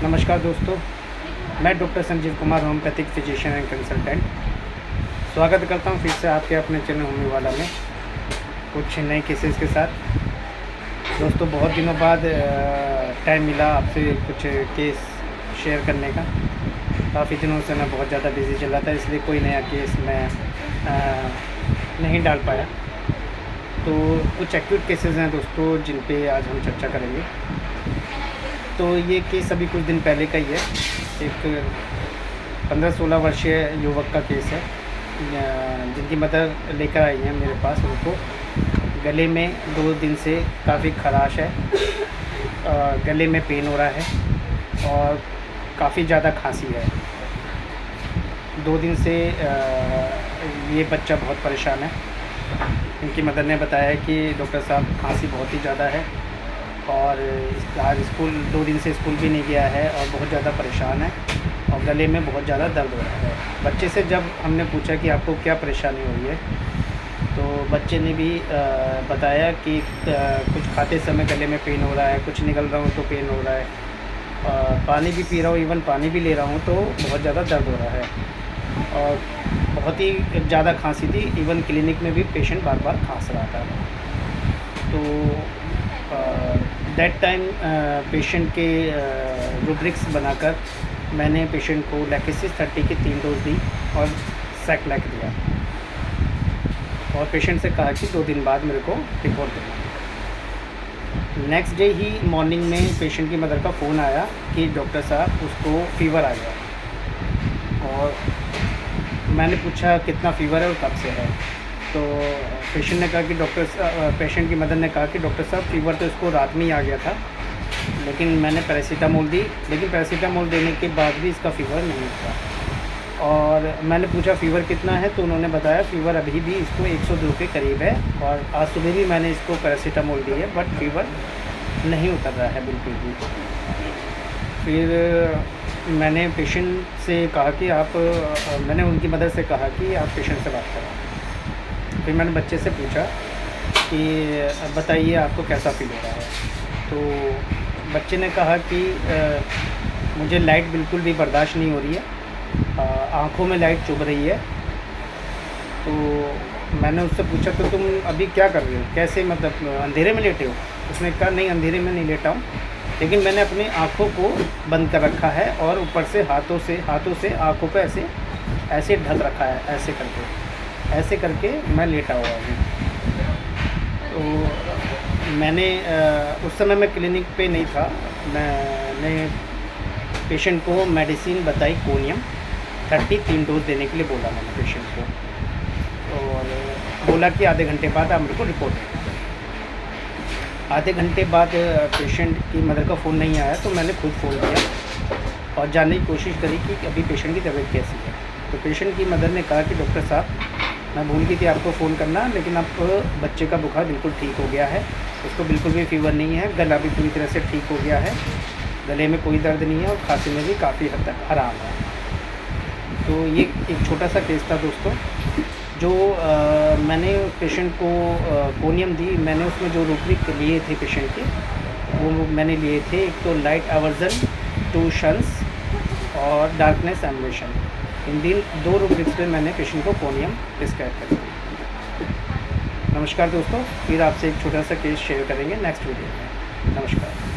नमस्कार दोस्तों, मैं doctor Sanjeev Kumar, homeopathic physician and consultant. स्वागत करता हूं फिर से आपके अपने चैनल होने वाला में कुछ नए केसेस के साथ। दोस्तों, बहुत दिनों बाद टाइम मिला आपसे कुछ केस शेयर करने का। काफ़ी दिनों से मैं बहुत ज़्यादा बिज़ी चल रहा था, इसलिए कोई नया केस मैं नहीं डाल पाया। तो कुछ एक्यूट केसेस हैं दोस्तों, जिन पे आज हम चर्चा करेंगे। तो ये केस अभी कुछ दिन पहले का ही है। एक 15-16 वर्षीय युवक का केस है, जिनकी मदर लेकर आई हैं मेरे पास। उनको गले में 2 दिन से काफ़ी खराश है, गले में पेन हो रहा है और काफ़ी ज़्यादा खांसी है। 2 दिन से ये बच्चा बहुत परेशान है। इनकी मदर ने बताया कि डॉक्टर साहब, खांसी बहुत ही ज़्यादा है और आज 2 दिन से स्कूल भी नहीं गया है और बहुत ज़्यादा परेशान है और गले में बहुत ज़्यादा दर्द हो रहा है। बच्चे से जब हमने पूछा कि आपको क्या परेशानी हो रही है, तो बच्चे ने भी बताया कि कुछ खाते समय गले में पेन हो रहा है, कुछ निकल रहा हूँ तो पेन हो रहा है, पानी भी पी रहा हूँ, इवन पानी भी ले रहा हूँ तो बहुत ज़्यादा दर्द हो रहा है और बहुत ही ज़्यादा खांसी थी। इवन क्लिनिक में भी पेशेंट बार बार खांस रहा था। तो दैट टाइम पेशेंट के रूब्रिक्स बनाकर मैंने पेशेंट को लैकेसिस 30 की 3 डोज दी और सैक्लैक दिया और पेशेंट से कहा कि 2 दिन बाद मेरे को रिपोर्ट देना। नेक्स्ट डे ही मॉर्निंग में पेशेंट की मदर का फ़ोन आया कि डॉक्टर साहब, उसको फ़ीवर आ गया। और मैंने पूछा कितना फ़ीवर है और कब से है। तो पेशेंट ने कहा कि पेशेंट की मदर ने कहा कि डॉक्टर साहब, फ़ीवर तो इसको रात में ही आ गया था, लेकिन मैंने पैरासीटामोल दी, लेकिन पैरासीटामोल देने के बाद भी इसका फ़ीवर नहीं था। और मैंने पूछा फ़ीवर कितना है, तो उन्होंने बताया फ़ीवर अभी भी इसको 102 के करीब है और आज सुबह भी मैंने इसको पैरासीटामोल दी है, बट फ़ीवर नहीं उतर रहा है बिल्कुल भी। फिर मैंने पेशेंट से कहा कि मैंने उनकी मदर से कहा कि आप पेशेंट से बात करें। फिर मैंने बच्चे से पूछा कि बताइए आपको कैसा फ़ील हो रहा है। तो बच्चे ने कहा कि मुझे लाइट बिल्कुल भी बर्दाश्त नहीं हो रही है, आँखों में लाइट चुभ रही है। तो मैंने उससे पूछा तो तुम अभी क्या कर रहे हो, कैसे, मतलब अंधेरे में लेटे हो? उसने कहा नहीं, अंधेरे में नहीं लेटा हूँ, लेकिन मैंने अपनी आँखों को बंद कर रखा है और ऊपर से हाथों से आँखों पे ऐसे ढक रखा है, ऐसे करके मैं लेटा हुआ हूँ। तो मैंने उस समय मैं क्लिनिक पे नहीं था। मैंने पेशेंट को मेडिसिन बताई, कोनियम 30 3 डोज देने के लिए बोला मैंने पेशेंट को, और बोला कि आधे घंटे बाद आप मेरे को रिपोर्ट दें। आधे घंटे बाद पेशेंट की मदर का फ़ोन नहीं आया, तो मैंने खुद फ़ोन किया और जानने की कोशिश करी कि अभी पेशेंट की तबीयत कैसी है। तो पेशेंट की मदर ने कहा कि डॉक्टर साहब, मैं भूल गई थी आपको फ़ोन करना, लेकिन अब बच्चे का बुखार बिल्कुल ठीक हो गया है, उसको बिल्कुल भी फ़ीवर नहीं है, गला भी पूरी तरह से ठीक हो गया है, गले में कोई दर्द नहीं है और खांसी में भी काफ़ी हद तक आराम है। तो ये एक छोटा सा केस था दोस्तों। जो मैंने पेशेंट को कोनियम दी, मैंने उसमें जो रूब्रिक लिए थे पेशेंट के, वो मैंने लिए थे, एक तो लाइट अवर्जन, 2 शंस और डार्कनेस एम्बुलेशन। इन 2 रूब्रिक्स पे मैंने पेशेंट को कोनियम प्रिस्क्राइब कर दिया। नमस्कार दोस्तों, फिर आपसे एक छोटा सा केस शेयर करेंगे नेक्स्ट वीडियो में। नमस्कार।